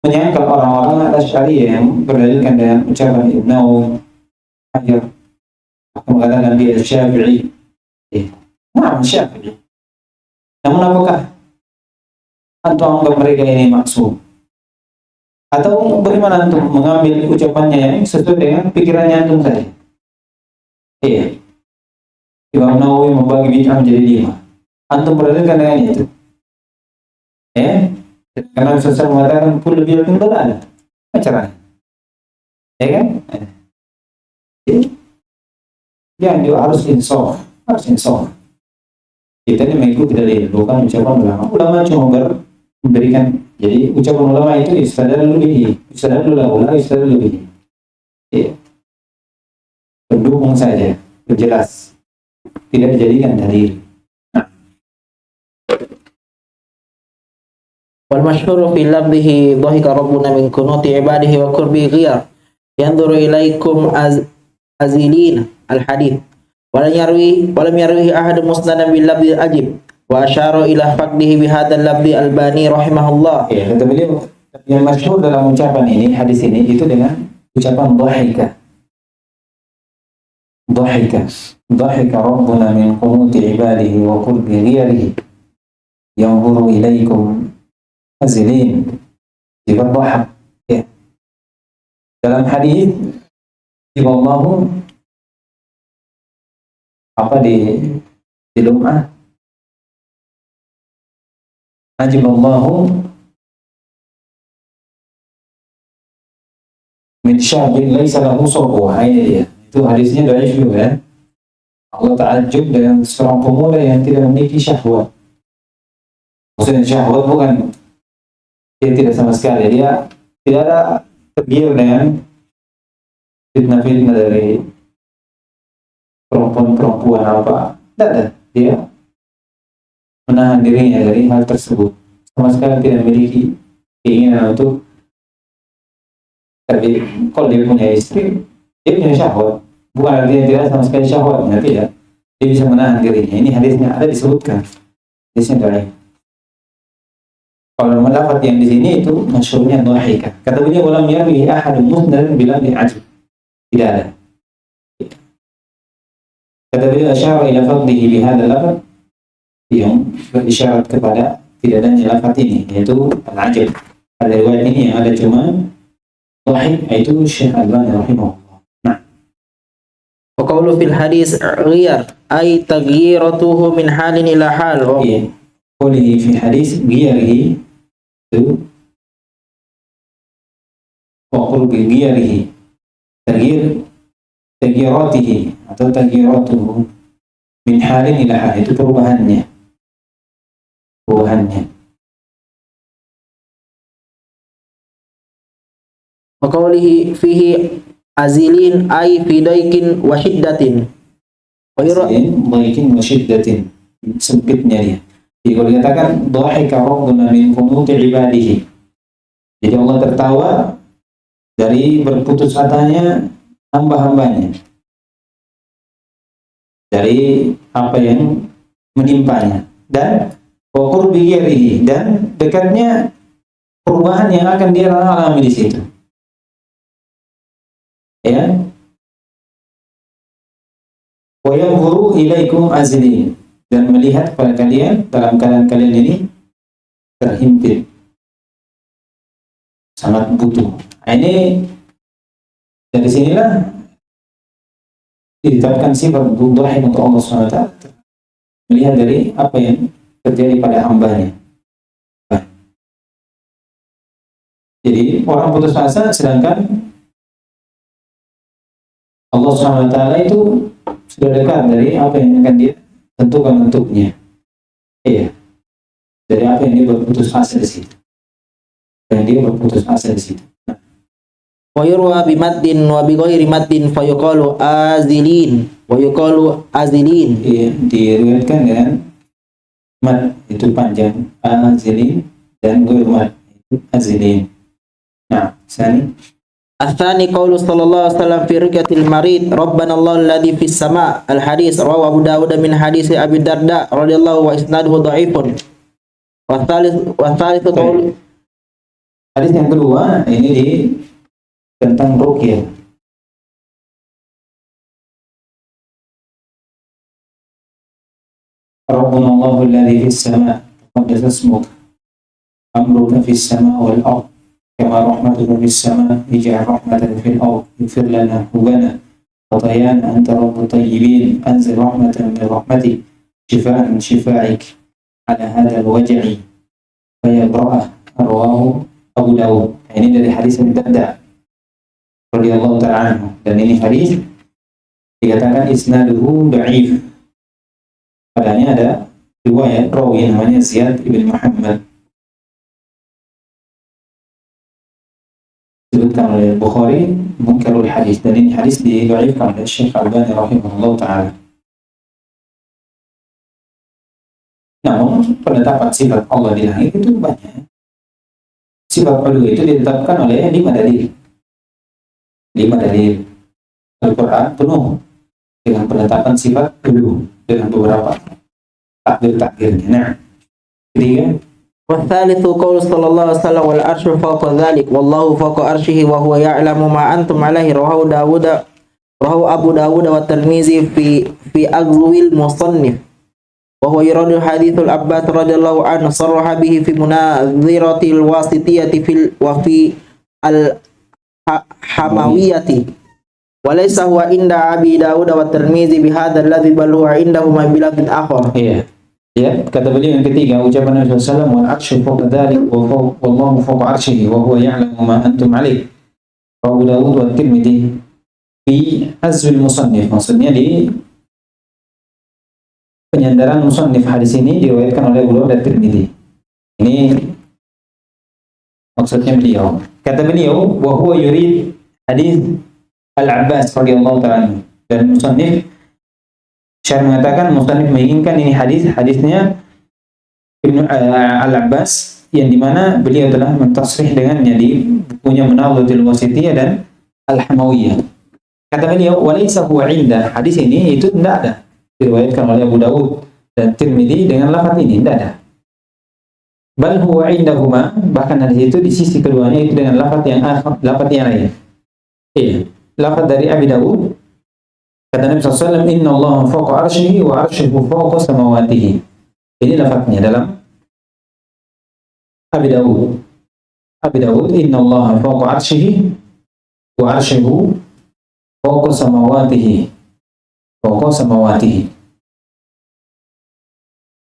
menyangkal orang-orang Asy'ari yang berdalilkan dengan ucapan Ibnu Nawawi, mengatakan dia Syafi'i. Syafi'i. Namun apakah antum anggap mereka ini maksum? Atau bagaimana antum mengambil ucapannya yang sesuai dengan pikirannya antum saja? Imam Nawawi membagi bid'ah menjadi 5. Antum berdalilkan dengan itu? Karena Rasulullah mengatakan kullu bid'atin dhalalah. Caranya. Kan? Jangan juga harus insaf. Kita ini mengikuti dalil, bukan ucapan ulama. Ulama cuma memberikan, jadi ucapan ulama itu istadallu bihi, istadallu bihi. Pendukung saja, berjelas. tidak dijadikan dalil. Wal masyhur fi labdihi dhahika rabbuna min kunuti ibadihi wa qurbi ghiyar yanzuru ilaikum azilin al hadith walam yarwihi ahad musnadan bil labdi ajib wa asyara ila faqdihi bi hadzal labdi albani rahimahullah. Ya, kata beliau yang masyhur dalam ucapan ini, hadis ini itu dengan ucapan dhahika rabbuna min qunuti ibadihi wa qurbi ghiyarihi yanzuru ilaikum azilin. Sifat dhahak, ya. Dalam hadis Allahu apa di lum'ah ajiballahu min syahbin laisa lahu sabwa. Itu hadisnya dhaif juga, ya. Allah ta'ajub dengan seorang pemuda yang tidak memiliki syahwat. Maksudnya syahwat bukan dia tidak sama sekali, dia tidak ada tergiur dengan fitnah-fitnah dari perempuan apa. Tidak ada. Dia menahan dirinya dari hal tersebut. Sama sekali tidak memiliki keinginan untuk. Tapi kalau dia punya istri, dia punya syahwat. Bukan artinya tidak sama sekali syahwatnya, tidak. Dia bisa menahan dirinya. Ini hadisnya ada disebutkan. Hadisnya dari. Kalau lafaz yang di sini itu masyhurnya dhahika. Kata beliau walam yarwi ahadun musnad bilang ajib. Tidak ada. Kata beliau asyara ila fadlihi bi hadzal lafaz yang berisyarat kepada tidak adanya lafaz ini, yaitu al-ajab. Pada riwayat ini yang ada cuma dhahik, yaitu Syekh Albani rahimahullah. Nah, Wa qawlu fil hadis ghiyar ay taghyiratuhu min halin ila hal. Qawlihi fi hadis ghiyarihi itu wa qurbi ghiyarihi taghiratihi atau taghiratuhu min halin ila hal, itu perubahannya. Wa qawlihi fihi azilin ay fi daikin wa shiddatin. Azilin daikin wa shiddatin, sempitnya dia. Jadi kalau dikatakan dhahika rabbuna min qunuti ibadihi, jadi Allah tertawa dari berputus asanya hamba-hambanya, dari apa yang menimpanya, dan wa qurbi ghayrihi, dan dekatnya perubahan yang akan dia alami di situ. Ya. Wa yanzuru ilaikum azlin, dan melihat kepada kalian dalam keadaan kalian ini terhimpit, sangat butuh. Nah, ini dari sinilah ditetapkan sifat dhahik untuk Allah SWT, melihat dari apa yang terjadi pada hambanya. Jadi orang putus asa, sedangkan Allah SWT itu sudah dekat dari apa yang akan dia tentukan untuknya. Iya. Dari apa yang dia berputus asa di situ. Wa yurwa bi maddin wa bi ghairi maddin fa yuqalu azilin wa yuqalu azilin. Iya, diriwayatkan dengan mad itu panjang, azilin, dan ghairi mad itu azilin. Nah, sani Athani qawlu sallallahu alaihi wasallam fi ruqyatil marid rabbana Allah alladhi fis sama' al hadis rawahu Abu Dawud min hadis Abi Darda radhiyallahu wa isnaduhu dhaifun. Wa thalith qawlu, hadis yang kedua ini di tentang ruqyah. Rabbuna Allahu alladhi fis sama' qad tasmuk amruka fis sama' wal ardh kama rahmatuka fis sama' ij'al rahmatan fil ardh ighfir lana dhunubana wa tayyana anta rabbut tayyibin anzil rahmatan min rahmatik shifaan min shifa'ik ala hadzal waj'i fa yabra'ah. Rawahu Abu Dawud. Ini dari hadis Abi Darda radhiyallahu ta'ala anhu, dan ini hadis dikatakan isnaduhu dhaif. Padanya ada riwayat rawi namanya Ziyad ibn Muhammad, disebutkan oleh Bukhari munkarul hadis, dan ini hadis didhaifkan oleh Syekh Albani rahimahullah ta'ala. Namun penetapan sifat Allah di langit itu banyak. Sifat ulu itu ditetapkan oleh 5 dalil. 5 dalil. Al-Quran penuh dengan penetapan sifat ulu dengan beberapa takdir-takdirnya. Nah, ketiga, والثالث قول صلى الله عليه وسلم والعرش فوق ذلك والله فوق عرشه وهو يعلم ما أنتم عليه رواه أبو داود والترمذي في أغلو المصنف وهو يرد حديث العباس رضي الله عنه صرح به في مناظرة الواسطية وفي الحموية وليس هو عند أبي داود والترمذي بهذا الذي بل هو عندهما بلفظ آخر. Ya, kata beliau yang ketiga, ucapan Nabi SAW, wal arsyu fawqa dzalik wallahu fawqa arsyihi wa huwa ya'lamu ma antum alaih. Abu Dawud wa Tirmidzi fi azwil musannif, maksudnya di penyandaran musannif hadis ini diriwayatkan oleh Abu Dawud dan Tirmidzi. Ini maksudnya beliau. Kata beliau, wa huwa yurid hadis Al-Abbas radhiyallahu ta'ala, dan musannif Syarh mengatakan musannif menginginkan ini hadisnya Ibnu Al-Abbas yang dimana beliau telah mentasrih dengannya di bukunya Munawwaratul Wasithiyah dan Al-Hamawiyah. Kata beliau, walaysa huwa inda, hadis ini itu tidak ada diriwayatkan oleh Abu Dawud dan Tirmidzi dengan lafaz ini, tidak ada. Bal huwa indahuma, bahkan hadis itu di sisi keduanya itu dengan lafaz yang lain. Iya, lafaz dari Abi Dawud. Kata Nabi SAW, Inna Allah fawqa arsyihi wa arsyihu fawqa samawatihi. Ini lafaznya dalam Abi Dawud. Abi Dawud, Inna Allah fawqa arsyihi wa arsyihu fawqa samawatihi. Fawqa samawatihi.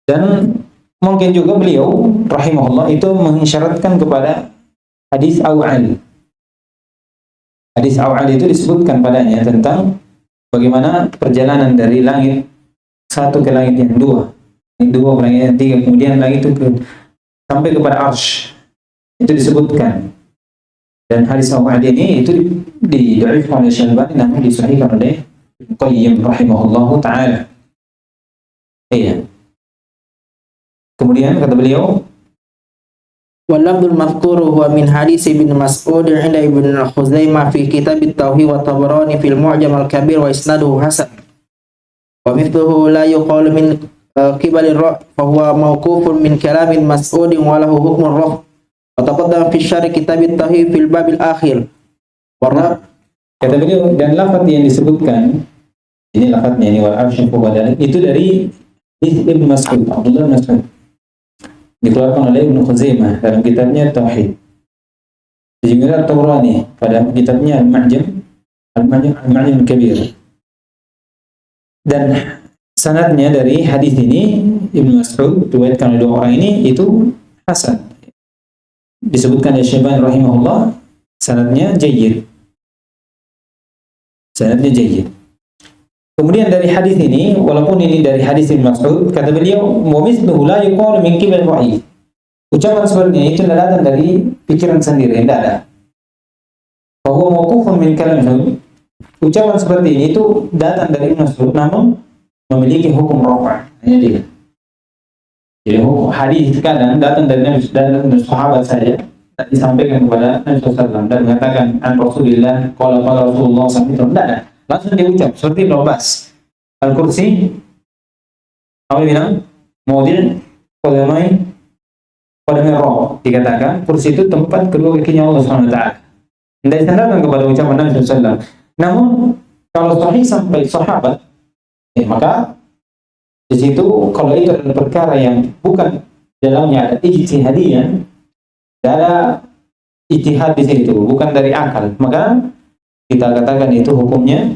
Dan mungkin juga beliau, rahimahullah, itu mengisyaratkan kepada hadis Aw'al. Hadis Aw'al itu disebutkan padanya tentang bagaimana perjalanan dari langit satu ke langit yang dua, langit dua ke langit yang tiga, kemudian langit itu sampai kepada arsy, itu disebutkan. Dan hadis Aw'al ini itu didhaifkan oleh Syalbani, namun disahihkan oleh Qayyim rahimahullahu ta'ala. Iya. Kemudian kata beliau, واللفظ المذكور هو من حديث ابن مسعود عند ابن خزيمة في كتاب التوحيد والطبراني في المعجم الكبير وإسناده حسن ومثله لا يقال من قبل الرأي فهو موقوف من كلام مسعود وله حكم الرفع وتقدم في شرح كتاب التوحيد في الباب الآخر. Kata beliau, dan lafaz yang disebutkan ini lafaznya ini wal arsyu fawqa dzalik itu dari Ibnu Mas'ud, Abdullah bin Mas'ud, dikeluarkan oleh Ibnu Khuzaimah dalam kitabnya Tauhid. Juga Tabrani pada kitabnya Al-Mu'jam Al-Kabir. Dan sanadnya dari hadis ini Ibnu Mas'ud diriwayatkan oleh dua orang ini itu hasan. Disebutkan oleh Syalbani rahimahullah, sanadnya jayyid. Sanadnya jayyid. Kemudian dari hadis ini, walaupun ini dari hadis Ibnu Mas'ud, kata beliau, wa mithluhu la yuqalu min qibal ra'yi. Ucapan seperti ini itu tidak datang dari pikiran sendiri, tidak ada. Wa huwa mawqufun min kalam Mas'ud. Ucapan seperti ini itu datang dari Ibnu Mas'ud, namun memiliki hukum rafa'. Hanya dia. Jadi hadis kadang datang dari Nabi dan sahabat saja, disampaikan kepada Nabi SAW dan mengatakan an Rasulillah qala Rasulullah SAW, tidak ada. Langsung diucap seperti Ibnu Abbas. Al-Kursi apa bilang? Maudhi' qadamai roh, dikatakan kursi itu tempat kedua kakinya Allah SWT. Tidak disandarkan kepada ucapan Nabi SAW. Namun kalau sahih sampai sahabat, maka di situ kalau itu adalah perkara yang bukan dalamnya ada ijtihadiyah, ada ijtihad di situ, bukan dari akal, maka kita katakan itu hukumnya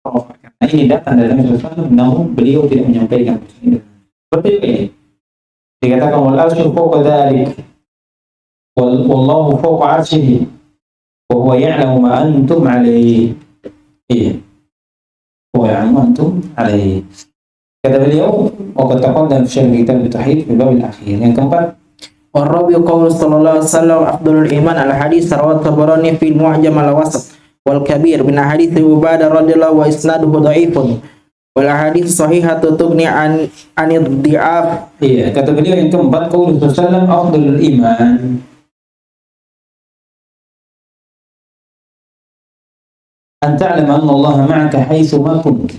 karena ini datang dari Nabi SAW, namun beliau tidak menyampaikan seperti ini. Dikatakan wal arsyu fawqa dzalik wallahu fawqa arsyihi wa huwa ya'lamu ma antum 'alaihi. Iya. Wa ya'lamu antum 'alaihi. Kata beliau, wa qad taqaddama fi syarh kitab at-tauhid fi bab al-akhir. Yang keempat, والرابع قول صلى الله عليه وسلم أفضل الإيمان الحديث رواه الطبراني في المعجم الأوسط والكبير من حديث عبادة رضي الله وإسناده ضعيف Wal ahadits sahihatu tughni anid dhi'af. Iya, kata beliau yang keempat, qaulul sallam afdalul iman an ta'lama anna Allah ma'aka haitsu ma kunt.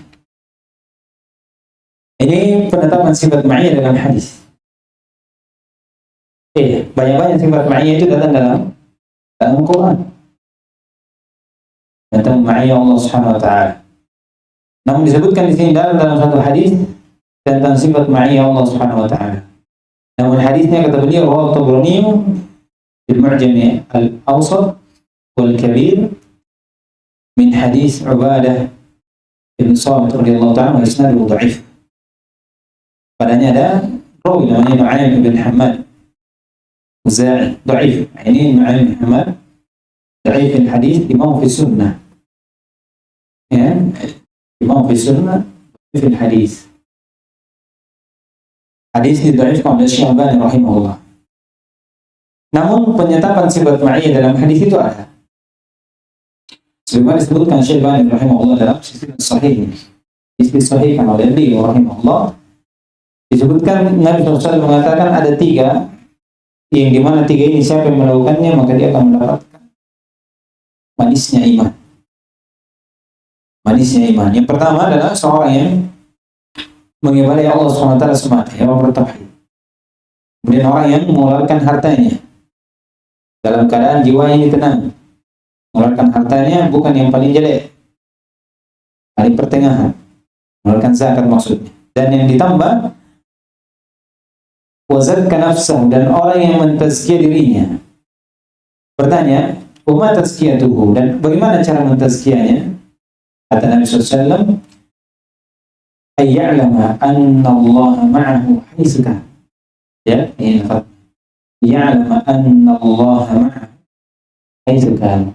Ini penetapan sifat ma'iyah dalam hadis. Banyak-banyak sifat ma'iyah itu datang dalam Quran. Tentang ma'iyah Allah Subhanahu wa taala. Namun disebutkan di sini dalam satu hadis tentang sifat ma'iyah Allah Subhanahu wa taala. Namun hadisnya kata beliau rawahu Tabrani fil Mu'jam al-Awsat wal Kabir min hadis Ubadah bin Samit radhiyallahu ta'ala wa isnaduhu dha'if. Padanya ada rawi namanya Nu'aym bin Hammad Za'i dha'if. Ini Nu'aym bin Hammad dha'if al-hadis imam fi sunnah. Ya, imam fi sunnah fi al-hadis. Hadis didhaifkan oleh Syekh Albani rahimahullah. Namun penyetapan sifat ma'iyah dalam hadis itu ada. Sebagaimana disebutkan Syekh Albani rahimahullah dalam silsilah sahih. Disahihkan oleh beliau rahimahullah. Disebutkan Nabi SAW mengatakan ada 3 yang dimana 3 ini siapa yang melakukannya maka dia akan mendapatkan manisnya iman. Manisnya iman. Yang pertama adalah seorang yang mengibadahi Allah SWT semata, yang bertauhid. Kemudian orang yang mengeluarkan hartanya dalam keadaan jiwa ini tenang. Mengeluarkan hartanya bukan yang paling jelek, paling pertengahan. Mengeluarkan zakat maksudnya. Dan yang ditambah wazakka nafsahu, dan orang yang mentazkiyah dirinya. Bertanya, "Wa tazkiyatuhu?" Dan bagaimana cara mentazkiyahnya? Kata Nabi SAW, "Ayya'lama anna Allah ma'ahu haitsu kana." Ya, ini lafaz. "Ya'lama anna Allah ma'ahu haitsu kana."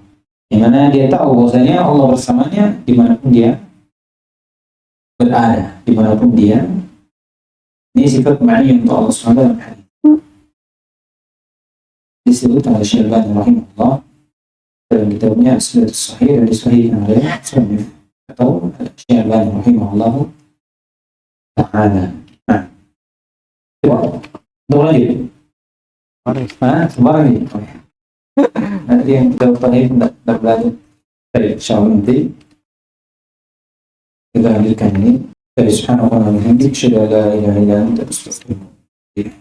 Di mana dia tahu bahwasanya Allah bersamanya dimanapun dia berada, dimanapun dia. Ini sifat ma'iyah untuk Allah SWT dalam hadis. Disebutkan oleh Syekh Albani rahimahullah dalam kitabnya As-Sunnah Sahih dan disahihkan oleh Sunnah atau Syekh Albani rahimahullah ta'ala. Nah, coba untuk lanjut. Sembarang ini. Nanti yang kita pahami tidak belajar. Baik, insyaallah nanti kita lanjutkan ini. Subhanallahi wa bihamdihi, asyhadu an la ilaha illa anta, astaghfiruka wa atubu ilaik.